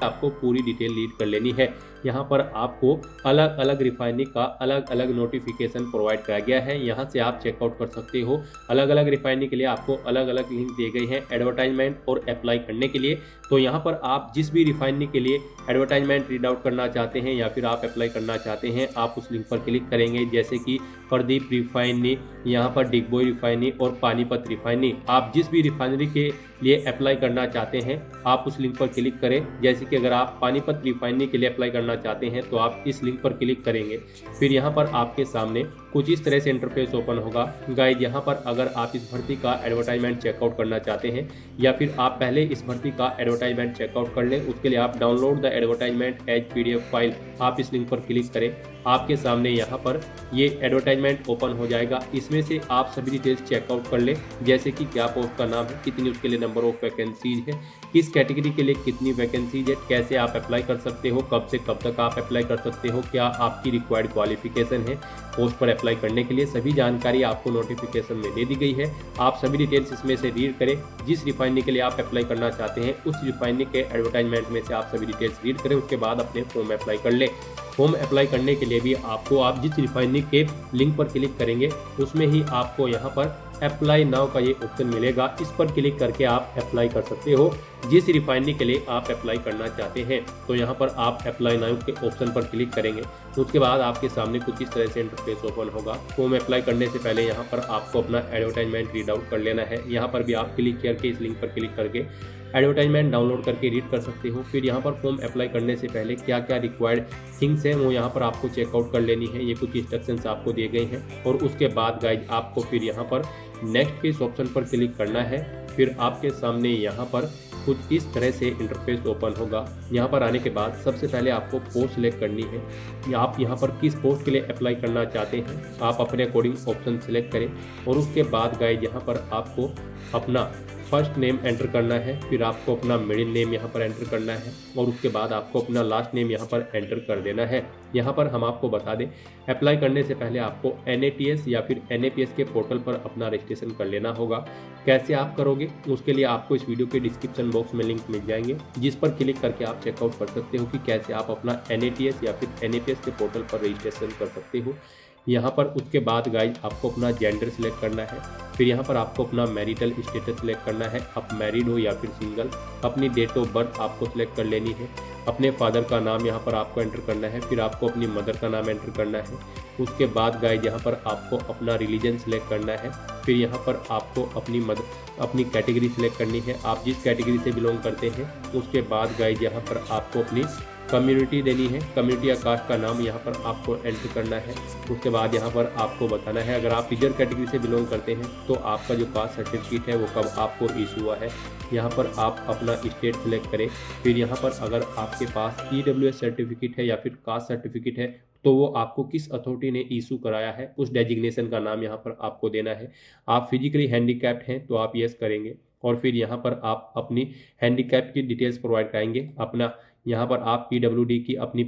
आपको पूरी detail read कर लेनी है। यहाँ पर आपको अलग अलग रिफाइनरी का अलग अलग नोटिफिकेशन प्रोवाइड कराया गया है, यहाँ से आप चेकआउट कर सकते हो। अलग अलग रिफाइनरी के लिए आपको अलग अलग लिंक दिए गए हैं एडवर्टाइजमेंट और अप्लाई करने के लिए। तो यहाँ पर आप जिस भी रिफाइनरी के लिए एडवर्टाइजमेंट रीड आउट करना चाहते हैं या फिर आप अप्लाई करना चाहते हैं, आप उस लिंक पर क्लिक करेंगे। जैसे कि प्रदीप रिफाइनरी, यहाँ पर डिगबोई रिफाइनरी और पानीपत रिफाइनरी, आप जिस भी रिफाइनरी के लिए अप्लाई करना चाहते हैं आप उस लिंक पर क्लिक करें। जैसे कि अगर आप पानीपत रिफाइनरी के लिए अप्लाई करना चाहते हैं तो आप इस लिंक पर क्लिक करेंगे। फिर यहाँ पर आपके सामने कुछ इस तरह से इंटरफेस ओपन होगा। गाइज, यहाँ पर अगर आप इस भर्ती का एडवर्टाइजमेंट चेकआउट करना चाहते हैं या फिर आप पहले इस भर्ती का एडवर्टाइजमेंट चेकआउट कर लें, उसके लिए आप download the advertisement as PDF file, आप इस लिंक पर क्लिक करें। आपके सामने यहाँ पर ये एडवर्टाइजमेंट ओपन हो जाएगा। इसमें से आप सभी डिटेल्स चेकआउट कर लें, जैसे कि क्या पोस्ट का नाम है, कितनी उसके लिए नंबर ऑफ वैकेंसीज है, किस कैटेगरी के लिए कितनी वैकेंसीज है, कैसे आप अप्लाई कर सकते हो, कब से कब तक आप अप्लाई कर सकते हो, क्या आपकी रिक्वायर्ड क्वालिफिकेशन है पोस्ट पर अप्लाई करने के लिए, सभी जानकारी आपको नोटिफिकेशन में दे दी गई है। आप सभी डिटेल्स इसमें से रीड करें। जिस रिफाइनरी के लिए आप अप्लाई करना चाहते हैं उस रिफाइनरी के एडवर्टाइजमेंट में से आप सभी डिटेल्स रीड करें, उसके बाद अपने फॉर्म अप्लाई कर लें। फॉर्म अप्लाई करने के लिए भी आपको, आप जिस रिफाइनरी के लिंक पर क्लिक करेंगे उसमें ही आपको यहाँ पर अप्लाई नाउ का ये ऑप्शन मिलेगा। इस पर क्लिक करके आप अप्लाई कर सकते हो जिस रिफाइनरी के लिए आप अप्लाई करना चाहते हैं। तो यहाँ पर आप अप्लाई नाउ के ऑप्शन पर क्लिक करेंगे, उसके बाद आपके सामने कुछ इस तरह से इंटरफेस ओपन होगा। फॉर्म अप्लाई करने से पहले यहाँ पर आपको अपना एडवर्टाइजमेंट रीड आउट कर लेना है। यहाँ पर भी आप क्लिक करके इस लिंक पर क्लिक करके एडवर्टाइजमेंट डाउनलोड करके रीड कर सकते हो। फिर यहाँ पर फॉर्म अप्लाई करने से पहले क्या क्या रिक्वायर्ड थिंग्स हैं वो यहाँ पर आपको चेकआउट कर लेनी है। ये कुछ इंस्ट्रक्शंस आपको दिए गए हैं और उसके बाद गाइज आपको फिर यहाँ पर नेक्स्ट के इस ऑप्शन पर क्लिक करना है। फिर आपके सामने यहाँ पर कुछ इस तरह से इंटरफेस ओपन होगा। यहाँ पर आने के बाद सबसे पहले आपको पोस्ट सिलेक्ट करनी है, या आप यहाँ पर किस पोस्ट के लिए अप्लाई करना चाहते हैं आप अपने अकॉर्डिंग ऑप्शन सिलेक्ट करें। और उसके बाद गाइज यहाँ पर आपको अपना फर्स्ट नेम एंटर करना है, फिर आपको अपना मिडिल नेम यहाँ पर एंटर करना है और उसके बाद आपको अपना लास्ट नेम यहाँ पर एंटर कर देना है। यहाँ पर हम आपको बता दें, अप्लाई करने से पहले आपको NATS या फिर NAPS के पोर्टल पर अपना रजिस्ट्रेशन कर लेना होगा। कैसे आप करोगे उसके लिए आपको इस वीडियो के डिस्क्रिप्शन बॉक्स में लिंक मिल जाएंगे, जिस पर क्लिक करके आप चेकआउट कर सकते हो कि कैसे आप अपना NATS या फिर NAPS के पोर्टल पर रजिस्ट्रेशन कर सकते हो। यहाँ पर उसके बाद गाइज आपको अपना जेंडर सिलेक्ट करना है, फिर यहाँ पर आपको अपना मैरिटल स्टेटस सिलेक्ट करना है, आप मैरिड हो या फिर सिंगल, अपनी डेट ऑफ बर्थ आपको सिलेक्ट कर लेनी है, अपने फादर का नाम यहाँ पर आपको एंटर करना है, फिर आपको अपनी मदर का नाम एंटर करना है। उसके बाद गाइज यहाँ पर आपको अपना रिलीजन सिलेक्ट करना है, फिर यहाँ पर आपको अपनी कैटेगरी सिलेक्ट करनी है, आप जिस कैटेगरी से बिलोंग करते हैं। उसके बाद गाइज यहाँ पर आपको अपनी कम्युनिटी देनी है, कम्युनिटी या कास्ट का नाम यहाँ पर आपको एंटर करना है। उसके बाद यहाँ पर आपको बताना है अगर आप रिजर्व कैटेगरी से बिलोंग करते हैं तो आपका जो कास्ट सर्टिफिकेट है वो कब आपको इशू हुआ है। यहाँ पर आप अपना स्टेट सिलेक्ट करें। फिर यहाँ पर अगर आपके पास EWS सर्टिफिकेट है या फिर कास्ट सर्टिफिकेट है तो वो आपको किस अथॉरिटी ने इशू कराया है उस डेजिग्नेशन का नाम यहाँ पर आपको देना है। आप फिजिकली हैंडीकैप्ड हैं तो आप यस करेंगे और फिर यहाँ पर आप अपनी हैंडीकैप की डिटेल्स प्रोवाइड कराएंगे। अपना यहाँ पर आप PWD की अपनी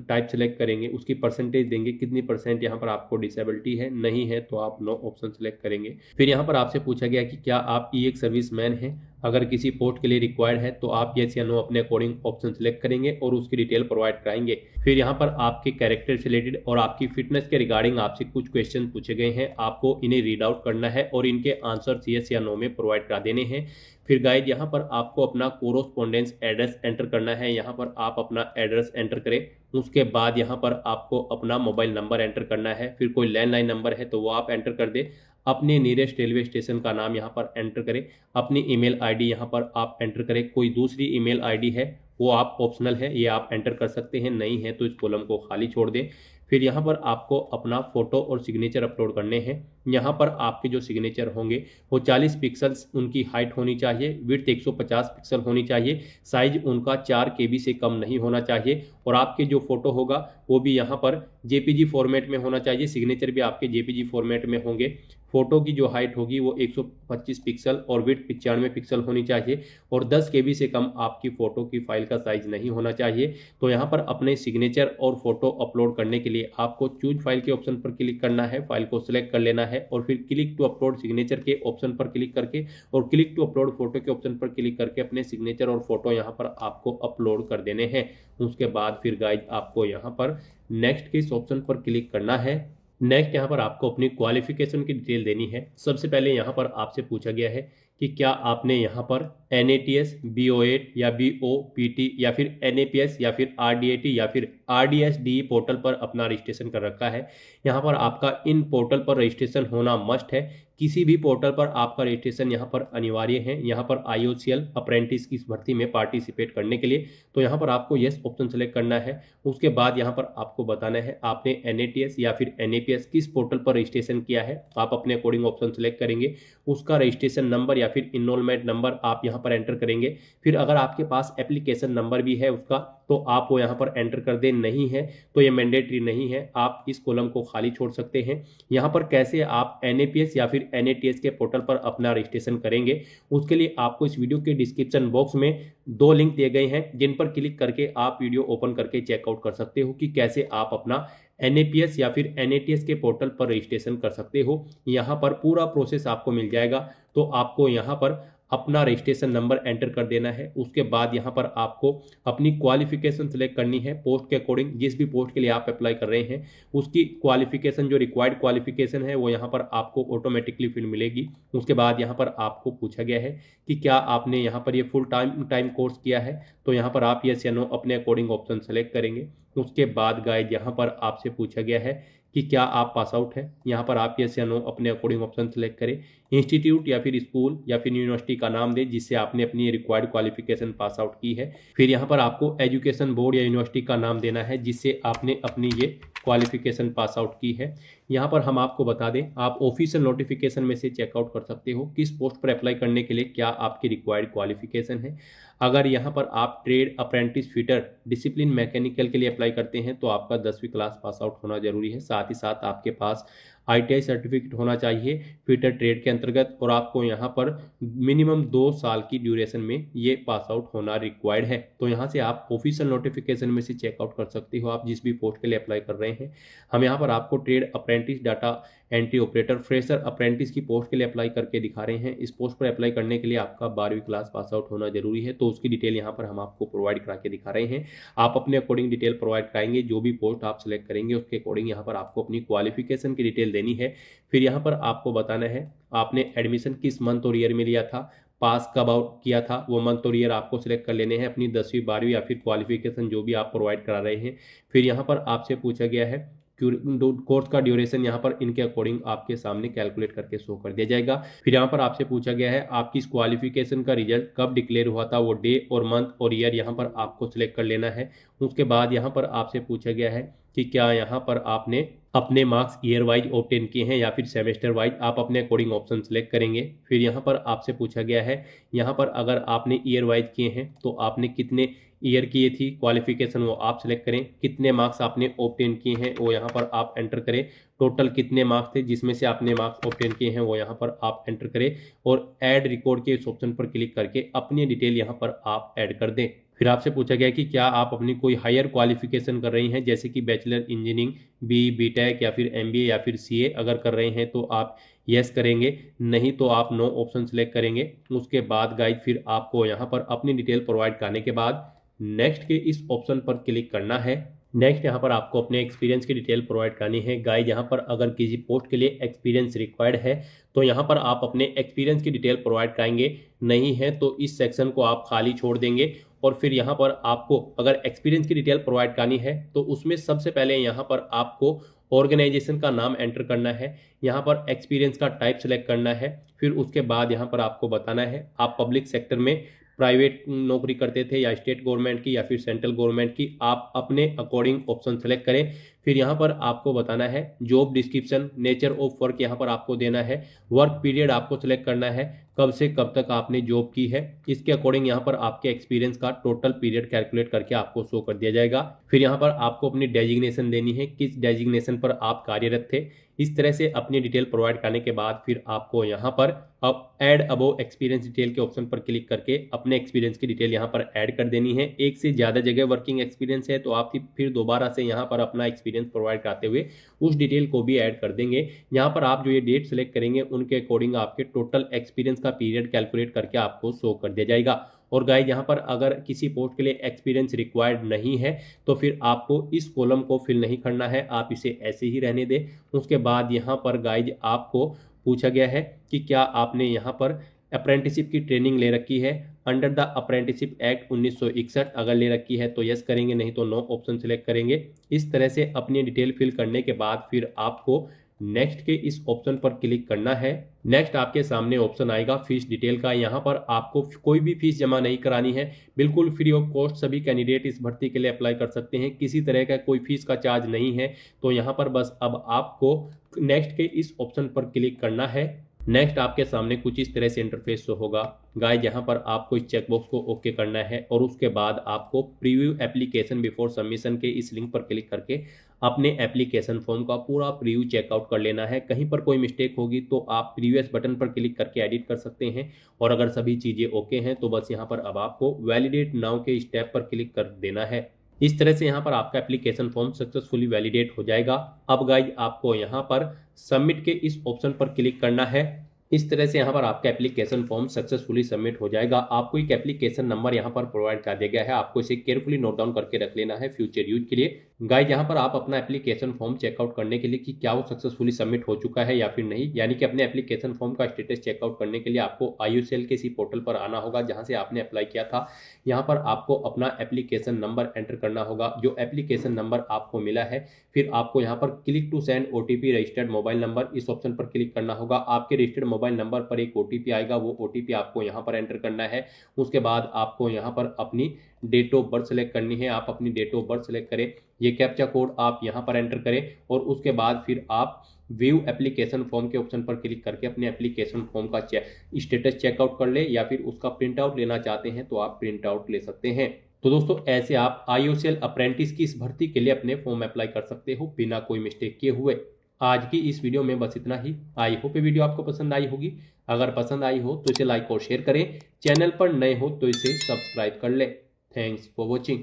टाइप सेलेक्ट करेंगे, उसकी परसेंटेज देंगे, कितनी परसेंट यहाँ पर आपको डिसेबिलिटी है, नहीं है तो आप नो ऑप्शन सेलेक्ट करेंगे। फिर यहाँ पर आपसे पूछा गया कि क्या आप एक सर्विसमैन हैं, अगर किसी पोस्ट के लिए रिक्वायर्ड है तो आप यस या नो अपने अकॉर्डिंग ऑप्शन सेलेक्ट करेंगे और उसकी डिटेल प्रोवाइड कराएंगे। फिर यहाँ पर आपके कैरेक्टर से रिलेटेड और आपकी फिटनेस के रिगार्डिंग आपसे कुछ क्वेश्चन पूछे गए हैं, आपको इन्हें रीड आउट करना है और इनके आंसर यस या नो में प्रोवाइड करा देने हैं। फिर गाइड यहाँ पर आपको अपना कोरोस्पोंडेंस एड्रेस एंटर करना है, यहाँ पर आप अपना एड्रेस एंटर करें। उसके बाद यहाँ पर आपको अपना मोबाइल नंबर एंटर करना है, फिर कोई लैंडलाइन नंबर है तो वो आप एंटर कर दें। अपने नियरेस्ट रेलवे स्टेशन का नाम यहाँ पर एंटर करें, अपनी ईमेल आईडी यहाँ पर आप एंटर करें। कोई दूसरी ईमेल आईडी है वो आप ऑप्शनल है, ये आप एंटर कर सकते हैं, नहीं है तो इस कॉलम को खाली छोड़ दें। फिर यहाँ पर आपको अपना फोटो और सिग्नेचर अपलोड करने हैं। यहाँ पर आपके जो सिग्नेचर होंगे वो 40 पिक्सल्स उनकी हाइट होनी चाहिए, विड्थ 150 पिक्सल होनी चाहिए, साइज उनका 4 KB से कम नहीं होना चाहिए और आपके जो फोटो होगा वो भी यहाँ पर JPG फॉर्मेट में होना चाहिए, सिग्नेचर भी आपके JPG फॉर्मेट में होंगे। फोटो की जो हाइट होगी वो 125 पिक्सल और विड्थ 95 पिक्सल होनी चाहिए और 10 KB से कम आपकी फ़ोटो की फाइल का साइज नहीं होना चाहिए। तो यहाँ पर अपने सिग्नेचर और फोटो अपलोड करने के लिए आपको चूज फाइल के ऑप्शन पर क्लिक करना है, फाइल को सिलेक्ट कर लेना है है और फिर क्लिक टू अपलोड सिग्नेचर के ऑप्शन पर क्लिक करके और क्लिक टू अपलोड फोटो के ऑप्शन पर क्लिक करके अपने सिग्नेचर और फोटो यहाँ पर आपको अपलोड कर देने हैं। उसके बाद फिर गाइज आपको यहाँ पर नेक्स्ट के इस ऑप्शन पर क्लिक करना है। नेक्स्ट यहाँ पर आपको अपनी क्वालिफिकेशन की डिटेल देनी है। सबसे पहले यहाँ पर आपसे पूछा गया है कि क्या आपने यहाँ पर NATS, BO8 या BOPT या फिर NAPS या फिर RDAT या फिर RDSDE पोर्टल पर अपना रजिस्ट्रेशन कर रखा है। यहाँ पर आपका इन पोर्टल पर रजिस्ट्रेशन होना मस्ट है। किसी भी पोर्टल पर आपका रजिस्ट्रेशन यहाँ पर अनिवार्य है। यहाँ पर IOCL अप्रेंटिस की इस भर्ती में पार्टिसिपेट करने के लिए तो यहाँ पर आपको यस ऑप्शन सेलेक्ट करना है। उसके बाद यहाँ पर आपको बताना है आपने NATS या फिर NAPS किस पोर्टल पर रजिस्ट्रेशन किया है। आप अपने अकॉर्डिंग ऑप्शन सेलेक्ट करेंगे। उसका रजिस्ट्रेशन नंबर या फिर इनरोलमेंट नंबर आप यहाँ पर एंटर करेंगे। फिर अगर आपके पास एप्लीकेशन नंबर भी है उसका तो आप वो यहाँ पर एंटर कर दें। नहीं है तो ये मैंडेटरी नहीं है, आप इस कॉलम को खाली छोड़ सकते हैं। यहाँ पर कैसे आप NAPS या फिर NATS के पोर्टल पर अपना रजिस्ट्रेशन करेंगे उसके लिए आपको इस वीडियो के डिस्क्रिप्शन बॉक्स में 2 लिंक दिए गए हैं जिन पर क्लिक करके आप वीडियो ओपन करके चेकआउट कर सकते हो कि कैसे आप अपना NAPS या फिर NATS के पोर्टल पर रजिस्ट्रेशन कर सकते हो। यहाँ पर पूरा प्रोसेस आपको मिल जाएगा। तो आपको यहाँ पर अपना रजिस्ट्रेशन नंबर एंटर कर देना है। उसके बाद यहाँ पर आपको अपनी क्वालिफिकेशन सेलेक्ट करनी है पोस्ट के अकॉर्डिंग। जिस भी पोस्ट के लिए आप अप्लाई कर रहे हैं उसकी क्वालिफिकेशन जो रिक्वायर्ड क्वालिफिकेशन है वो यहाँ पर आपको ऑटोमेटिकली फिर मिलेगी। उसके बाद यहाँ पर आपको पूछा गया है कि क्या आपने यहाँ पर ये फुल टाइम कोर्स किया है तो यहाँ पर आप यस या नो अपने अकॉर्डिंग ऑप्शन सेलेक्ट करेंगे। उसके बाद गाइड यहाँ पर आपसे पूछा गया है कि क्या आप पास आउट है। यहाँ पर आप यस या नो अपने अकॉर्डिंग ऑप्शन सेलेक्ट करें। इंस्टीट्यूट या फिर स्कूल या फिर यूनिवर्सिटी का नाम दें जिससे आपने अपनी रिक्वायर्ड क्वालिफिकेशन पास आउट की है। फिर यहाँ पर आपको एजुकेशन बोर्ड या यूनिवर्सिटी का नाम देना है जिससे आपने अपनी ये क्वालिफिकेशन पास आउट की है। यहाँ पर हम आपको बता दें आप ऑफिशियल नोटिफिकेशन में से चेकआउट कर सकते हो किस पोस्ट पर अप्लाई करने के लिए क्या आपकी रिक्वायर्ड क्वालिफिकेशन है। अगर यहाँ पर आप trade apprentice fitter discipline mechanical के लिए अप्लाई करते हैं तो आपका 10वीं क्लास पास आउट होना जरूरी है। साथ ही साथ आपके पास ITI सर्टिफिकेट होना चाहिए फिटर ट्रेड के अंतर्गत और आपको यहाँ पर मिनिमम 2 साल की ड्यूरेशन में ये पास आउट होना रिक्वायर्ड है। तो यहाँ से आप ऑफिशियल नोटिफिकेशन में से चेकआउट कर सकते हो आप जिस भी पोस्ट के लिए अप्लाई कर रहे हैं। हम यहाँ पर आपको trade apprentice data entry operator fresher apprentice की पोस्ट के लिए अप्लाई करके दिखा रहे हैं। इस पोस्ट पर अप्लाई करने के लिए आपका 12वीं क्लास पास आउट होना जरूरी है। तो उसकी डिटेल यहाँ पर हम आपको प्रोवाइड करा के दिखा रहे हैं। आप अपने अकॉर्डिंग डिटेल प्रोवाइड कराएंगे। जो भी पोस्ट आप सिलेक्ट करेंगे उसके अकॉर्डिंग यहाँ पर आपको अपनी क्वालिफिकेशन की डिटेल देनी है। फिर यहाँ पर आपको बताना है आपने एडमिशन किस मंथ और ईयर में लिया था, पास कब आउट किया था, वो मंथ और ईयर आपको सिलेक्ट कर लेने हैं। अपनी 10वीं 12वीं या फिर क्वालिफिकेशन जो भी आप प्रोवाइड करा रहे हैं। फिर यहाँ पर आपसे पूछा गया है कोर्स का ड्यूरेशन यहाँ पर इनके अकॉर्डिंग आपके सामने कैलकुलेट करके शो कर दिया जाएगा। फिर यहाँ पर आपसे पूछा गया है आपकी इस क्वालिफिकेशन का रिजल्ट कब डिक्लेयर हुआ था, वो डे और मंथ और ईयर यहाँ पर आपको सिलेक्ट कर लेना है। उसके बाद यहाँ पर आपसे पूछा गया है कि क्या यहाँ पर आपने अपने मार्क्स ईयर वाइज ऑब्टेन किए हैं या फिर सेमेस्टर वाइज, आप अपने अकॉर्डिंग ऑप्शन सेलेक्ट करेंगे। फिर यहाँ पर आपसे पूछा गया है यहाँ पर अगर आपने ईयर वाइज किए हैं तो आपने कितने ईयर किए थी क्वालिफिकेशन वो आप सिलेक्ट करें। कितने मार्क्स आपने ऑब्टेन किए हैं वो यहाँ पर आप एंटर करें। टोटल कितने मार्क्स थे जिसमें से आपने मार्क्स ऑब्टेन किए हैं वो यहाँ पर आप एंटर करें और ऐड रिकॉर्ड के इस ऑप्शन पर क्लिक करके अपनी डिटेल यहाँ पर आप ऐड कर दें। फिर आपसे पूछा गया कि क्या आप अपनी कोई हायर क्वालिफिकेशन कर रही हैं जैसे कि बैचलर इंजीनियरिंग, BTech या फिर MBA या फिर CA अगर कर रहे हैं तो आप यस करेंगे, नहीं तो आप नो ऑप्शन सेलेक्ट करेंगे। उसके बाद गाइड फिर आपको यहाँ पर अपनी डिटेल प्रोवाइड करने के बाद नेक्स्ट के इस ऑप्शन पर क्लिक करना है। नेक्स्ट यहाँ पर आपको अपने एक्सपीरियंस की डिटेल प्रोवाइड करनी है। गाइड यहाँ पर अगर किसी पोस्ट के लिए एक्सपीरियंस रिक्वायर्ड है तो यहाँ पर आप अपने एक्सपीरियंस की डिटेल प्रोवाइड कराएंगे, नहीं है तो इस सेक्शन को आप खाली छोड़ देंगे। और फिर यहाँ पर आपको अगर एक्सपीरियंस की डिटेल प्रोवाइड करनी है तो उसमें सबसे पहले यहाँ पर आपको ऑर्गेनाइजेशन का नाम एंटर करना है। यहाँ पर एक्सपीरियंस का टाइप सेलेक्ट करना है। फिर उसके बाद यहाँ पर आपको बताना है आप पब्लिक सेक्टर में प्राइवेट नौकरी करते थे या स्टेट गवर्नमेंट की या फिर सेंट्रल गवर्नमेंट की, आप अपने अकॉर्डिंग ऑप्शन सेलेक्ट करें। फिर यहाँ पर आपको बताना है job description, nature of work यहाँ पर आपको देना है। वर्क पीरियड आपको सिलेक्ट करना है, कब से कब तक आपने जॉब की है। इसके अकॉर्डिंग यहाँ पर आपके एक्सपीरियंस का टोटल पीरियड कैलकुलेट करके आपको शो कर दिया जाएगा। फिर यहाँ पर आपको अपनी डेजिग्नेशन देनी है, किस डेजिग्नेशन पर आप कार्यरत थे। इस तरह से अपनी डिटेल प्रोवाइड करने के बाद फिर आपको यहाँ पर अब ऐड अबो एक्सपीरियंस डिटेल के ऑप्शन पर क्लिक करके अपने एक्सपीरियंस की डिटेल यहाँ पर ऐड कर देनी है। एक से ज़्यादा जगह वर्किंग एक्सपीरियंस है तो आप फिर दोबारा से यहाँ पर अपना एक्सपीरियंस एक्सपीरियंस प्रोवाइड कराते हुए उस डिटेल को भी ऐड कर देंगे। यहाँ पर आप जो ये डेट सेलेक्ट करेंगे उनके अकॉर्डिंग आपके टोटल एक्सपीरियंस का पीरियड कैलकुलेट करके आपको शो कर दिया जाएगा। और गाइज यहाँ पर अगर किसी पोस्ट के लिए एक्सपीरियंस रिक्वायर्ड नहीं है तो फिर आपको इस कॉलम को फिल नहीं करना है, आप इसे ऐसे ही रहने दें। उसके बाद यहाँ पर गाइज आपको पूछा गया है कि क्या आपने यहाँ पर अप्रेंटिसशिप की ट्रेनिंग ले रखी है अंडर द अप्रेंटिसशिप एक्ट 1961। अगर ले रखी है तो यस करेंगे, नहीं तो नो ऑप्शन सिलेक्ट करेंगे। इस तरह से अपनी डिटेल फिल करने के बाद फिर आपको नेक्स्ट के इस ऑप्शन पर क्लिक करना है। नेक्स्ट आपके सामने ऑप्शन आएगा फीस डिटेल का। यहाँ पर आपको कोई भी फीस जमा नहीं करानी है, बिल्कुल फ्री ऑफ कॉस्ट सभी कैंडिडेट इस भर्ती के लिए अप्लाई कर सकते हैं, किसी तरह का कोई फीस का चार्ज नहीं है। तो यहाँ पर बस अब आपको नेक्स्ट के इस ऑप्शन पर क्लिक करना है। नेक्स्ट आपके सामने कुछ इस तरह से इंटरफेस शो होगा। गाइस यहाँ पर आपको इस चेकबॉक्स को ओके करना है और उसके बाद आपको प्रीव्यू एप्लीकेशन बिफोर सबमिशन के इस लिंक पर क्लिक करके अपने एप्लीकेशन फॉर्म का पूरा प्रीव्यू चेकआउट कर लेना है। कहीं पर कोई मिस्टेक होगी तो आप प्रीवियस बटन पर क्लिक करके एडिट कर सकते हैं, और अगर सभी चीज़ें ओके हैं तो बस यहाँ पर अब आपको वैलिडेट नाउ के स्टेप पर क्लिक कर देना है। इस तरह से यहाँ पर आपका एप्लीकेशन फॉर्म सक्सेसफुली वैलिडेट हो जाएगा। अब गाइज आपको यहाँ पर सबमिट के इस ऑप्शन पर क्लिक करना है। इस तरह से यहाँ पर आपका एप्लीकेशन फॉर्म सक्सेसफुली सबमिट हो जाएगा। आपको एक एप्लीकेशन नंबर यहाँ पर प्रोवाइड कर दिया गया है, आपको इसे केयरफुली नोट डाउन करके रख लेना है फ्यूचर यूज के लिए। गाइज यहाँ पर आप अपना एप्लीकेशन फॉर्म चेकआउट करने के लिए कि क्या वो सक्सेसफुली सबमिट हो चुका है या फिर नहीं, यानी कि अपने एप्लीकेशन फॉर्म का स्टेटस चेकआउट करने के लिए आपको IUCL के इसी पोर्टल पर आना होगा जहाँ से आपने अप्लाई किया था। यहाँ पर आपको अपना एप्लीकेशन नंबर एंटर करना होगा, जो एप्लीकेशन नंबर आपको मिला है। फिर आपको यहाँ पर click to send OTP registered mobile number, इस ऑप्शन पर क्लिक करना होगा। आपके रजिस्टर्ड मोबाइल नंबर पर एक OTP आएगा, वो OTP आपको यहाँ पर एंटर करना है। उसके बाद आपको यहाँ पर अपनी डेट ऑफ बर्थ सेलेक्ट करनी है, आप अपनी डेट ऑफ बर्थ सेलेक्ट करें। ये कैप्चा कोड आप यहाँ पर एंटर करें और उसके बाद फिर आप व्यू एप्लीकेशन फॉर्म के ऑप्शन पर क्लिक करके अपने एप्लीकेशन फॉर्म का स्टेटस चेकआउट कर ले, या फिर उसका प्रिंट आउट लेना चाहते हैं तो आप प्रिंट आउट ले सकते हैं। तो दोस्तों ऐसे आप IUCL अप्रेंटिस की इस भर्ती के लिए अपने फॉर्म अप्लाई कर सकते हो बिना कोई मिस्टेक किए हुए। आज की इस वीडियो में बस इतना ही। आई होप ये वीडियो आपको पसंद आई होगी। अगर पसंद आई हो तो इसे लाइक और शेयर करें, चैनल पर नए हो तो इसे सब्सक्राइब कर ले। Thanks for watching.